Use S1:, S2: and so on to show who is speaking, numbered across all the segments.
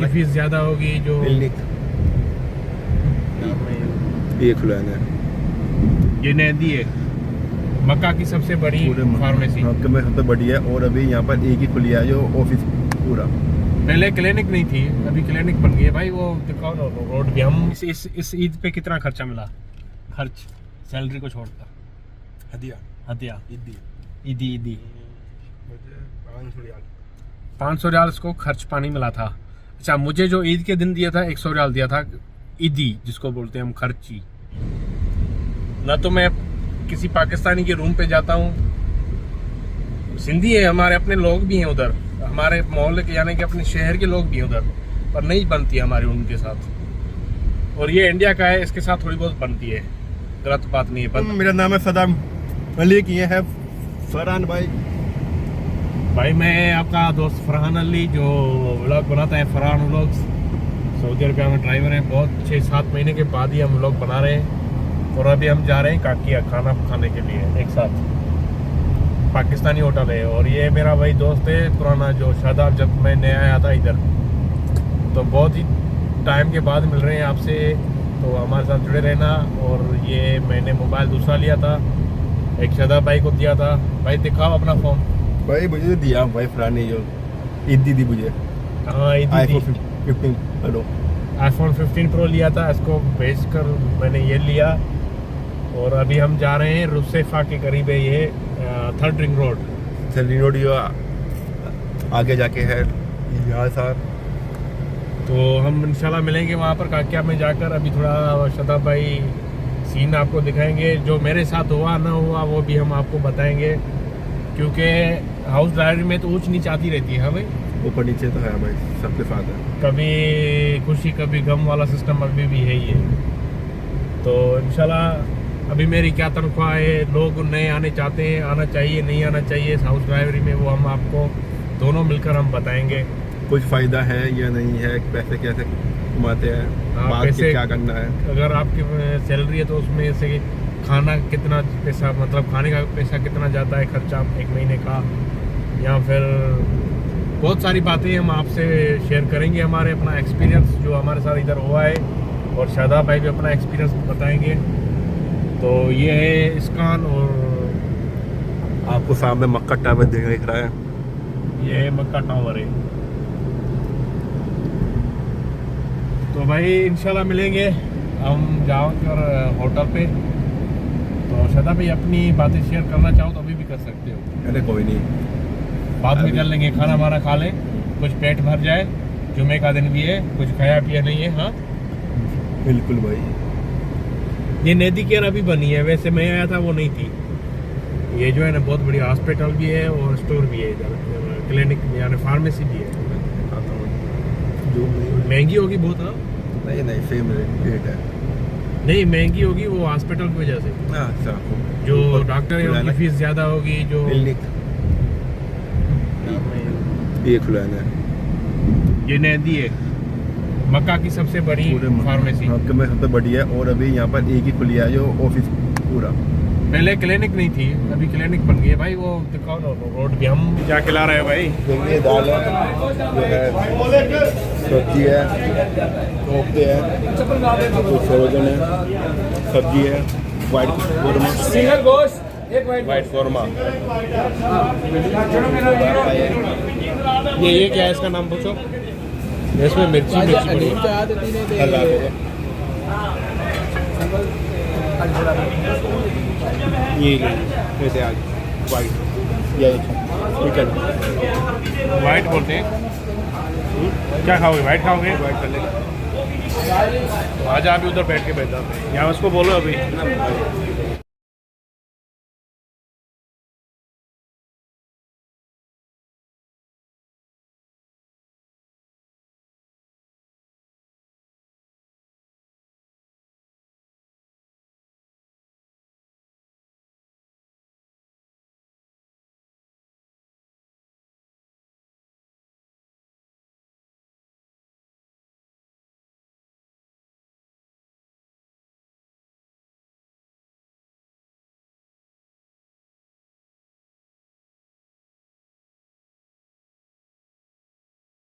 S1: की फीस ज़्यादा होगी जो
S2: ये खुलाना है,
S1: ये नदी है मक्का की सबसे बड़ी फार्मेसी।
S2: में सबसे बड़ी है। और अभी यहाँ पर एक ही खुली है जो ऑफिस पूरा।
S1: पहले क्लिनिक नहीं थी, अभी क्लिनिक बन गई है भाई। वो दिखाओ ना रोड भी। हम इस ईद पे कितना खर्चा मिला? खर्च सैलरी को छोड़कर
S2: हदिया
S1: हदिया
S2: ईदी
S1: ईदी ईदी
S2: मुझे 500 रियाल
S1: 500 रियाल को खर्च पानी मिला था। अच्छा, मुझे जो ईद के दिन दिया था 100 रियाल दिया था ईदी, जिसको बोलते हैं हम खर्ची। ना तो मैं किसी पाकिस्तानी के रूम पे जाता हूँ, सिंधी है हमारे अपने लोग भी हैं उधर, हमारे मोहल्ले के यानी कि अपने शहर के लोग भी हैं उधर, पर नहीं बनती हमारी उनके साथ। और ये इंडिया का है, इसके साथ थोड़ी बहुत बनती है, गलत बात नहीं है।
S2: मेरा नाम है सदाम मलिक, ये है फरहान भाई।
S1: भाई मैं आपका दोस्त फरहान अली, जो व्लॉग बनाता है फरहान व्लॉग्स। सऊदी अरबिया में ड्राइवर है। बहुत 6-7 महीने के बाद ही हम व्लॉग बना रहे हैं। और अभी हम जा रहे हैं काकिया खाना खाने के लिए एक साथ। पाकिस्तानी होटल है। और ये मेरा भाई दोस्त है पुराना, जो शादाब, जब मैं नया आया था इधर, तो बहुत ही टाइम के बाद मिल रहे हैं आपसे, तो हमारे साथ जुड़े रहना। और ये मैंने मोबाइल दूसरा लिया था, एक शादाब भाई को दिया था। भाई दिखाओ अपना फ़ोन।
S2: भाई मुझे दिया भाई फरहान ने, जो ईदी दी मुझे।
S1: हाँ,
S2: iPhone 15 हेलो
S1: आईफोन 15 प्रो लिया था, इसको बेचकर मैंने ये लिया। और अभी हम जा रहे हैं रुसेफा के करीब है ये, 3rd ring road.
S2: Salary road जो आगे जाके है यहाँ सार।
S1: तो हम इंशाल्लाह मिलेंगे वहाँ पर काकिया में जाकर। अभी थोड़ा शताब भाई सीन आपको दिखाएंगे, जो मेरे साथ हुआ ना हुआ वो भी हम आपको बताएंगे, क्योंकि हाउस ड्राइवरी में तो ऊंच नीच आती रहती है हमें,
S2: ऊपर नीचे तो है भाई, सबके साथ है।
S1: कभी खुशी कभी गम वाला सिस्टम अभी भी है ही है। तो इंशाल्लाह अभी मेरी क्या तनख्वाह है, लोग नए आने चाहते हैं, आना चाहिए नहीं आना चाहिए हाउस ड्राइवरी में, वो हम आपको दोनों मिलकर हम बताएंगे।
S2: कुछ फ़ायदा है या नहीं है, पैसे कैसे कमाते हैं, बात
S1: पैसे
S2: क्या करना है।
S1: अगर आपकी सैलरी है तो उसमें से खाना कितना पैसा, मतलब खाने का पैसा कितना जाता है खर्चा एक महीने का, या फिर बहुत सारी बातें हम आपसे शेयर करेंगे, हमारे अपना एक्सपीरियंस जो हमारे साथ इधर हुआ है। और शादाब भाई भी अपना एक्सपीरियंस बताएंगे। तो ये है इस्कान, और
S2: आपको सामने मक्का टावर दिख रहा है,
S1: ये है मक्का टावर है। तो भाई इंशाल्लाह मिलेंगे हम जाकर होटल पे। तो शादाब भाई अपनी बातें शेयर करना चाहो तो अभी भी कर सकते हो।
S2: अरे कोई नहीं,
S1: बाद में कर लेंगे, खाना वाना खा लें, कुछ पेट भर जाए, जुमे का दिन भी है, कुछ खाया पिया नहीं है। हाँ
S2: बिल्कुल भाई।
S1: ये नेदी केयर अभी बनी है, वैसे मैं आया था वो नहीं थी। ये जो है ना बहुत बड़ी हॉस्पिटल भी है और स्टोर भी है इधर, क्लिनिक यानी फार्मेसी भी है।
S2: जो
S1: महंगी होगी बहुत। हाँ
S2: नहीं सेम रेट है।
S1: नहीं महंगी होगी वो हॉस्पिटल की वजह से,
S2: अच्छा,
S1: जो डॉक्टर है उनकी फीस ज़्यादा होगी। जो
S2: ये खुलाना है,
S1: ये नदी है मक्का की सबसे बड़ी फार्मेसी।
S2: में सबसे बड़ी है। और अभी यहाँ पर एक ही खुली है जो ऑफिस पूरा।
S1: पहले क्लिनिक नहीं थी, अभी क्लिनिक बन गई है भाई। वो दिखाओ ना रोड भी। हम क्या खिला रहे हैं भाई?
S2: ये दाल है, जो है सब्जी है, कोफ्ते है, कुछ सोजन है, सब्जी है, वाइट कौरमा,
S1: सिंगल गोश्त एक वाइट कौरमा। ये क्या है, इसका नाम पूछो। इसमें मिर्ची पड़ी है।
S2: ये वैसे आज वाइट या चिकन
S1: वाइट बोलते हैं। क्या खाओगे? वाइट खाओगे?
S2: वाइट कर लेंगे।
S1: आज आप उधर बैठ के बैठा यहाँ उसको बोलो अभी।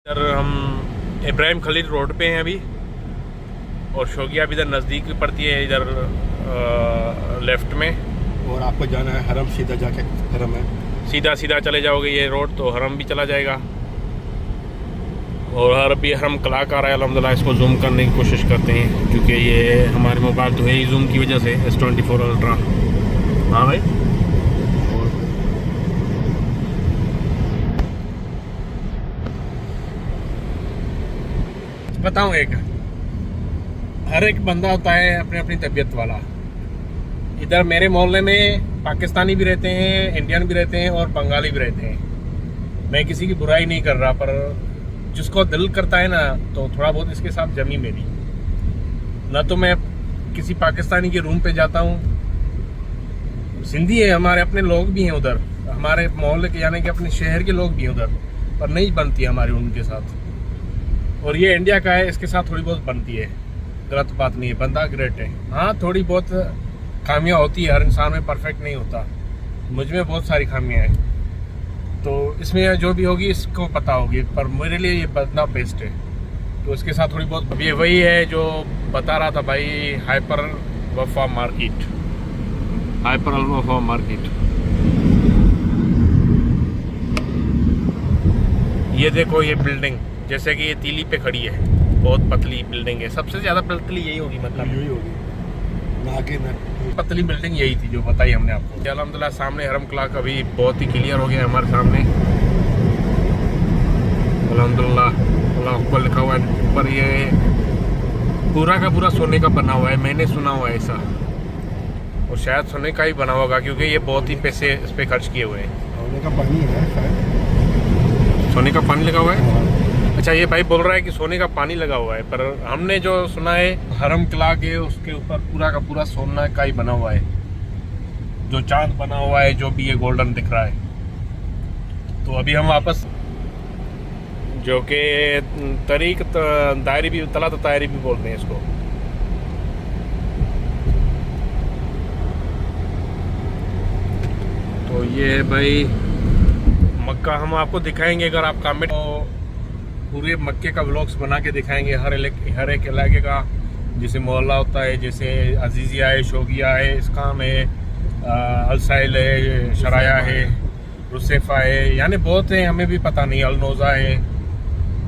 S1: इधर हम इब्राहिम खलील रोड पे हैं अभी, और शोगिया भी इधर नज़दीक पड़ती है, इधर लेफ्ट में।
S2: और आपको जाना है हरम, सीधा जाके हरम है,
S1: सीधा सीधा चले जाओगे ये रोड तो हरम भी चला जाएगा। और अभी हरम क्लॉक आ रहा है अल्हम्दुलिल्लाह, इसको जूम करने की कोशिश करते हैं क्योंकि ये हमारे मोबाइल तो है ही जूम की वजह से, S24 अल्ट्रा। हाँ भाई, बताऊँ एक, हर एक बंदा होता है अपनी अपनी तबीयत वाला। इधर मेरे मोहल्ले में पाकिस्तानी भी रहते हैं, इंडियन भी रहते हैं और बंगाली भी रहते हैं। मैं किसी की बुराई नहीं कर रहा, पर जिसको दिल करता है ना तो थोड़ा बहुत इसके साथ जमी मेरी। ना तो मैं किसी पाकिस्तानी के रूम पे जाता हूँ, सिंधी है हमारे अपने लोग भी हैं उधर, हमारे मोहल्ले के यानी कि अपने शहर के लोग भी हैं उधर, पर नहीं बनती है हमारी उनके साथ। और ये इंडिया का है, इसके साथ थोड़ी बहुत बनती है, गलत बात नहीं है, बंदा ग्रेट है। हाँ थोड़ी बहुत खामियां होती है, हर इंसान में परफेक्ट नहीं होता, मुझ में बहुत सारी खामियां हैं, तो इसमें जो भी होगी इसको पता होगी, पर मेरे लिए ये बंदा बेस्ट है, तो इसके साथ थोड़ी बहुत। अब ये वही है जो बता रहा था भाई, हाइपर वफा मार्केट, हाइपर अल वफा मार्केट। ये देखो ये बिल्डिंग, जैसे कि ये तीली पे खड़ी है, बहुत पतली बिल्डिंग है, सबसे ज़्यादा पतली यही होगी, मतलब
S2: यही होगी ना,
S1: पतली बिल्डिंग यही थी जो बताई हमने आपको। अल्हम्दुलिल्लाह सामने हरम क्लॉक अभी बहुत ही क्लियर हो गया है हमारे सामने, अल्हम्दुलिल्लाह। अल्लाह अकबर लिखा हुआ है ऊपर, ये पूरा का पूरा सोने का बना हुआ है, मैंने सुना हुआ है ऐसा, और शायद सोने का ही बना होगा क्योंकि ये बहुत ही पैसे इस पर खर्च किए हुए हैं।
S2: सोने का पानी है शायद,
S1: सोने का पानी लगा हुआ है। अच्छा, ये भाई बोल रहा है कि सोने का पानी लगा हुआ है, पर हमने जो सुना है हरम किला के उसके ऊपर पूरा का पूरा सोना का ही बना हुआ है, जो चांद बना हुआ है, जो भी ये गोल्डन दिख रहा है। तो अभी हम वापस, जो कि तरीक दायरी भी, तला तो तायरी भी बोलते हैं इसको। तो ये भाई मक्का हम आपको दिखाएंगे, अगर आप काम में तो पूरे मक्के का व्लॉग्स बना के दिखाएंगे, हर एक इलाके का, जैसे मोहल्ला होता है, जैसे अजीजिया है, शोगिया है, इसकाम है, अलसाइल है, शराया है, रुसेफा है, यानी बहुत है, हमें भी पता नहीं, अलनोज़ा है,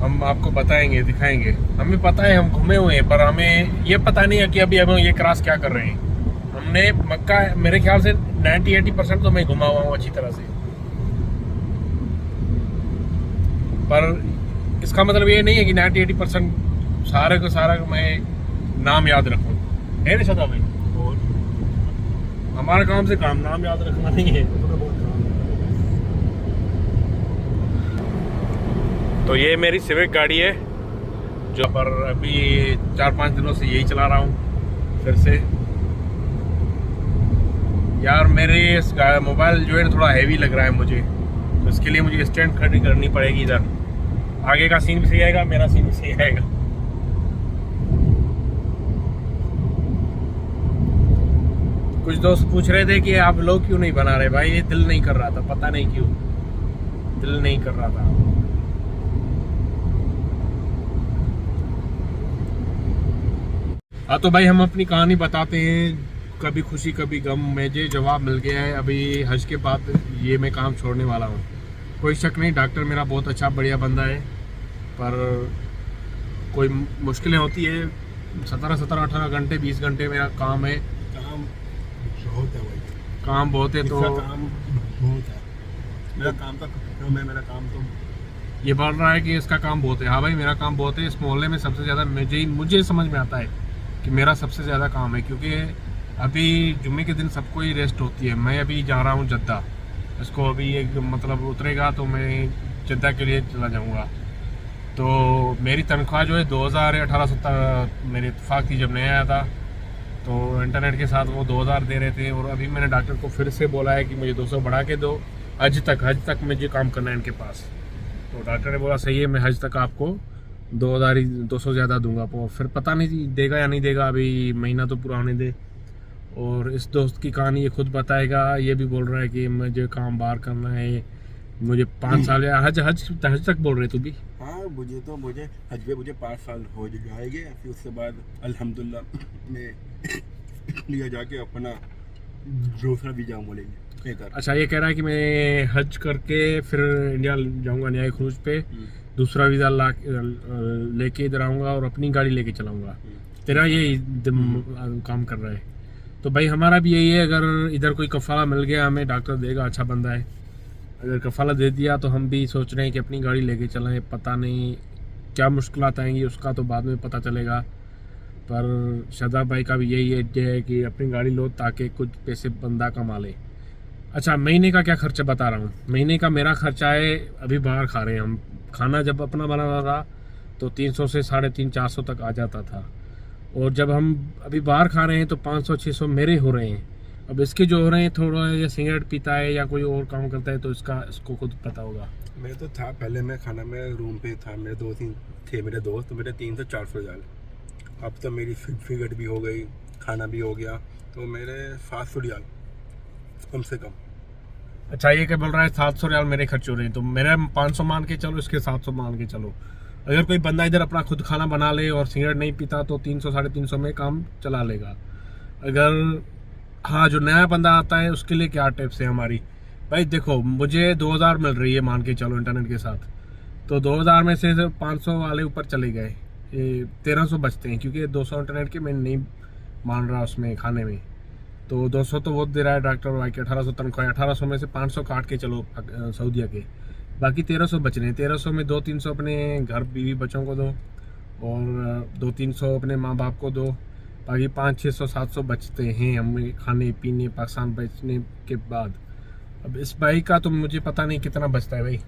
S1: हम आपको बताएंगे, दिखाएंगे। हमें पता है, हम घूमे हुए हैं, पर हमें ये पता नहीं है कि अभी हम ये क्रॉस क्या कर रहे हैं। हमने मक्का मेरे ख्याल से 90-80% तो मैं घुमा हुआ हूँ अच्छी तरह से, पर इसका मतलब ये नहीं है कि 90-80% सारे को सारा मैं नाम याद रखूं, है ना सदा भाई? और हमारा काम से काम नाम याद रखना नहीं है। तो ये मेरी सिविक गाड़ी है, जो पर अभी 4-5 दिनों से यही चला रहा हूँ फिर से। यार मेरे इस मोबाइल जो है थोड़ा हैवी लग रहा है मुझे, तो इसके लिए मुझे स्टैंड खड़ी करनी पड़ेगी। इधर आगे का सीन भी सही आएगा, मेरा सीन भी सही आएगा। कुछ दोस्त पूछ रहे थे कि आप लोग क्यों नहीं बना रहे भाई, ये दिल नहीं कर रहा था, पता नहीं क्यों दिल नहीं कर रहा था। हाँ तो भाई हम अपनी कहानी बताते हैं, कभी खुशी कभी गम। मुझे जवाब मिल गया है, अभी हज के बाद ये मैं काम छोड़ने वाला हूँ। कोई शक नहीं, डॉक्टर मेरा बहुत अच्छा बढ़िया बंदा है, पर कोई मुश्किलें होती है। 17-18 घंटे 20 घंटे मेरा काम है,
S2: काम बहुत है भाई,
S1: काम बहुत है। तो
S2: काम बहुत है, मेरा काम तो कम है, मेरा काम तो
S1: ये बोल रहा है कि इसका काम बहुत है। हाँ भाई मेरा काम बहुत है, इस मोहल्ले में सबसे ज़्यादा मुझे समझ में आता है कि मेरा सबसे ज़्यादा काम है, क्योंकि अभी जुम्मे के दिन सबको ही रेस्ट होती है। मैं अभी जा रहा हूँ जद्दा, इसको अभी एक मतलब उतरेगा तो मैं जद्दा के लिए चला जाऊँगा। तो मेरी तनख्वाह जो है 2018 मेरी इत्तेफाक थी जब नहीं आया था, तो इंटरनेट के साथ वो 2000 दे रहे थे, और अभी मैंने डॉक्टर को फिर से बोला है कि मुझे 200 बढ़ा के दो, हज तक मुझे काम करना है इनके पास। तो डॉक्टर ने बोला सही है, मैं हज तक आपको 200 ज़्यादा दूंगा। तो फिर पता नहीं देगा या नहीं देगा, अभी महीना तो पूरा होने दे। और इस दोस्त की कहानी ये खुद बताएगा, ये भी बोल रहा है कि मुझे काम बाहर करना है, मुझे 5 साल या हज तक बोल रहे तू भी।
S2: हाँ मुझे हज पे मुझे 5 साल हो जाएंगे, फिर उसके बाद अल्हम्दुलिल्लाह मैं लिया जाके अपना दूसरा वीज़ा बोलेंगे।
S1: अच्छा, ये कह रहा है कि मैं हज करके फिर इंडिया जाऊंगा न्याय खरूज पे, दूसरा वीज़ा लेके इधर आऊँगा और अपनी गाड़ी लेके चलाऊँगा। तेरा ये काम कर रहा है। तो भाई हमारा भी यही है, अगर इधर कोई कफाला मिल गया हमें, डॉक्टर देगा, अच्छा बंदा है, अगर कफाला दे दिया तो हम भी सोच रहे हैं कि अपनी गाड़ी लेके चलाएं। पता नहीं क्या मुश्किलात आएंगी उसका तो बाद में पता चलेगा, पर शादाब भाई का भी यही है कि अपनी गाड़ी लो ताकि कुछ पैसे बंदा कमा ले। अच्छा, महीने का क्या खर्चा बता रहा हूँ। महीने का मेरा खर्चा है, अभी बाहर खा रहे हैं हम, खाना जब अपना बना रहा था तो 300 से 350-400 तक आ जाता था, और जब हम अभी बाहर खा रहे हैं तो 500-600 मेरे हो रहे हैं। अब इसके जो हो रहे हैं, थोड़ा या सिगरेट पीता है या कोई और काम करता है तो इसको खुद पता होगा।
S2: मैं तो था पहले, मैं खाना में रूम पे था, मेरे 2-3 थे मेरे दोस्त, तो मेरे 300-400 रियाल। अब तो मेरी फिगट भी हो गई, खाना भी हो गया, तो मेरे 700 रियाल कम से कम।
S1: अच्छा, ये क्या बोल रहा है 700 रियाल मेरे खर्च हो रहे हैं, तो मेरा 500 मान के चलो, इसके 700 मान के चलो। अगर कोई बंदा इधर अपना खुद खाना बना ले और सिगरेट नहीं पीता तो 300-350 में काम चला लेगा। अगर हाँ, जो नया बंदा आता है उसके लिए क्या टिप्स है हमारी? भाई देखो, मुझे 2000 मिल रही है मान के चलो इंटरनेट के साथ, तो 2000 में से 500 वाले ऊपर चले गए, 1300 बचते हैं, क्योंकि 200 इंटरनेट के मैं नहीं मान रहा उसमें खाने में, तो 200 तो वो दे रहा है डॉक्टर भाई के, 1800 तनख्वाह, 1800 में से 500 काट के चलो सऊदीया के, बाकी 1300 बच रहे हैं। 1300 में 200-300 अपने घर बीवी बच्चों को दो, और 200-300 अपने माँ बाप को दो, बाकी 500-600-700 बचते हैं हमें खाने पीने पाकिस्तान बचने के बाद। अब इस बाइक का तो मुझे पता नहीं कितना बचता है भाई।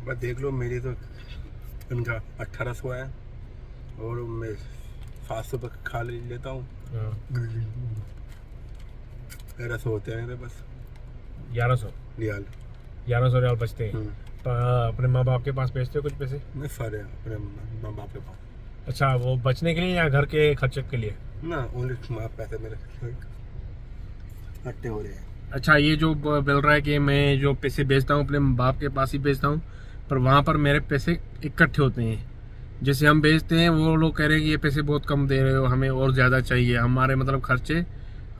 S2: बस देख लो, मेरी तो इनका 1800 है और मैं 700 तक खा लेता हूँ। 1300 होते हैं मेरे बस।
S1: 1100 रियाल बचते हैं। अपने माँ बाप के पास भेजते हो कुछ पैसे?
S2: नहीं, सारे अपने माँ बाप के पास।
S1: अच्छा, वो बचने के लिए या घर के खर्चे के लिए?
S2: ना, ओनली पैसे मेरे इकट्ठे हो रहे हैं।
S1: अच्छा, ये जो बोल रहा है कि मैं जो पैसे भेजता हूँ अपने बाप के पास ही भेजता हूँ, पर वहाँ पर मेरे पैसे इकट्ठे होते हैं। जैसे हम भेजते हैं वो लोग कह रहे हैं कि ये पैसे बहुत कम दे रहे हो, हमें और ज़्यादा चाहिए, हमारे मतलब खर्चे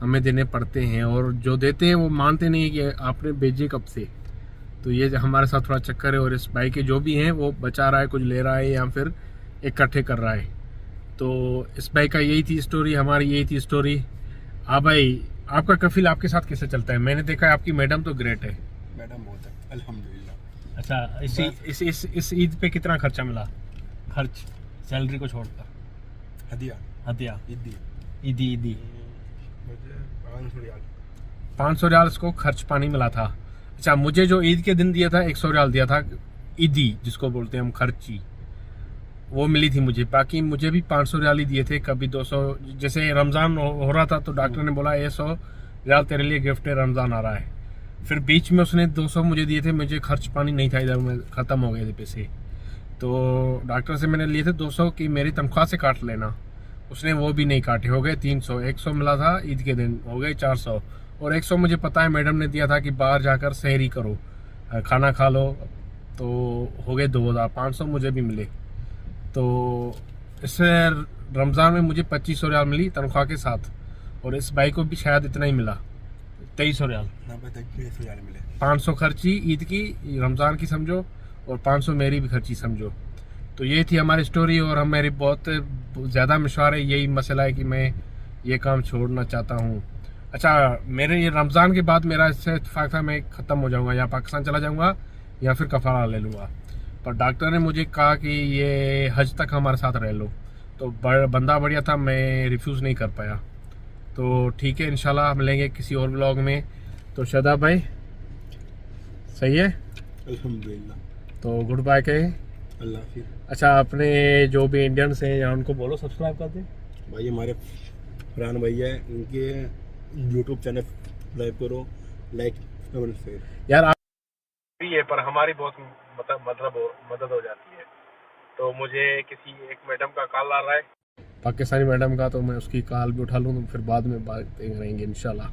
S1: हमें देने पड़ते हैं, और जो देते हैं वो मानते नहीं कि आपने भेजे कब से। तो ये हमारे साथ थोड़ा चक्कर है, और इस भाई के जो भी हैं वो बचा रहा है, कुछ ले रहा है या फिर इकट्ठे कर रहा है। तो इस भाई का यही थी स्टोरी, हमारी यही थी स्टोरी। हाँ भाई, आपका कफिल आपके साथ कैसे चलता है? मैंने देखा है आपकी मैडम तो ग्रेट है।
S2: मैडम बहुत है, अल्हम्दुलिल्लाह।
S1: अच्छा, इस ईद पे कितना खर्चा मिला? खर्च सैलरी को छोड़कर, हदिया ईदी
S2: मुझे 500 रियाल
S1: 500 रियाल इसको खर्च पानी मिला था। अच्छा, मुझे जो ईद के दिन दिया था 100 रियाल दिया था, ईदी जिसको बोलते हैं हम, खर्ची, वो मिली थी मुझे। बाकी मुझे भी 500 रियाल ही दिए थे, कभी 200। जैसे रमज़ान हो रहा था तो डॉक्टर ने बोला 100 रियाल तेरे लिए गिफ्ट है, रमज़ान आ रहा है। फिर बीच में उसने 200 मुझे दिए थे, मुझे खर्च पानी नहीं था इधर में, ख़त्म हो गए थे पैसे, तो डॉक्टर से मैंने लिए थे 200 कि मेरी तनख्वाह से काट लेना, उसने वो भी नहीं काटे, हो गए 300। 100 मिला था ईद के दिन, हो गए 400, और 100 मुझे पता है मैडम ने दिया था कि बाहर जाकर सहरी करो, खाना खा लो, तो हो गए 2500 मुझे भी मिले। तो इससे रमज़ान में मुझे 2500 रियाल मिली तनख्वाह के साथ, और इस भाई को भी शायद इतना ही मिला, 2300 रियाल। 500 खर्ची ईद की, रमज़ान की समझो, और 500 मेरी भी खर्ची समझो। तो ये थी हमारी स्टोरी, और हम मेरी बहुत ज़्यादा मशवरा है, यही मसला है कि मैं ये काम छोड़ना चाहता हूँ। अच्छा, मेरे ये रमज़ान के बाद मेरा इससे इत्तेफाक था मैं ख़त्म हो जाऊँगा, या पाकिस्तान चला जाऊँगा या फिर कफाला ले लूँगा, पर डॉक्टर ने मुझे कहा कि ये हज तक हमारे साथ रह लो, तो बंदा बढ़िया था, मैं रिफ्यूज़ नहीं कर पाया। तो ठीक है, इंशाल्लाह हम मिलेंगे किसी और व्लॉग में। तो शादाब भाई सही है,
S2: अल्हम्दुलिल्लाह।
S1: तो गुड बाय कहे,
S2: अल्लाह हाफिज़।
S1: अच्छा, अपने जो भी इंडियंस हैं या उनको बोलो सब्सक्राइब कर दें।
S2: भाई हमारे फरहान भैया है, उनके यूट्यूब चैनल सब्सक्राइब करो, लाइक कमेंट शेयर।
S1: यार आप भी है, पर हमारी बहुत मदद हो जाती है। तो मुझे किसी एक मैडम का कॉल आ रहा है, पाकिस्तानी मैडम का, तो मैं उसकी कॉल भी उठा लूँ, तो फिर बाद में बात करेंगे इंशाल्लाह।